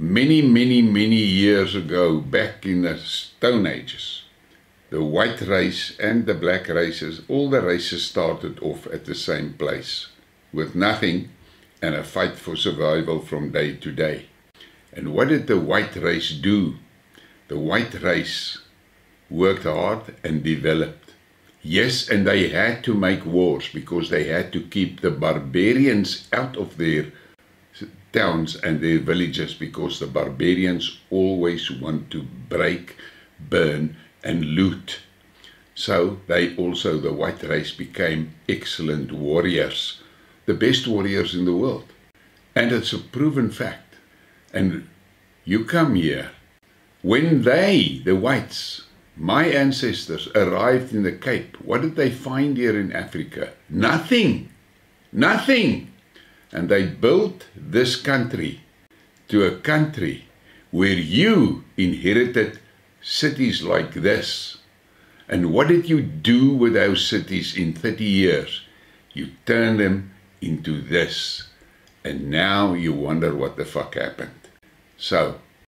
Many years ago, back in the Stone Ages, the white race and the black races, all the races started off at the same place, with nothing and a fight for survival from day to day. And what did the white race do? The white race worked hard and developed. Yes, and they had to make wars because they had to keep the barbarians out of their towns and their villages, because the barbarians always want to break, burn and loot. So they also, the white race, became excellent warriors, the best warriors in the world. And it's a proven fact. And you come here, when they, the whites, my ancestors, arrived in the Cape, what did they find here in Africa? Nothing. Nothing. And they built this country to a country where you inherited cities like this. And what did you do with those cities in 30 years? You turned them into this. And now you wonder what the fuck happened. So,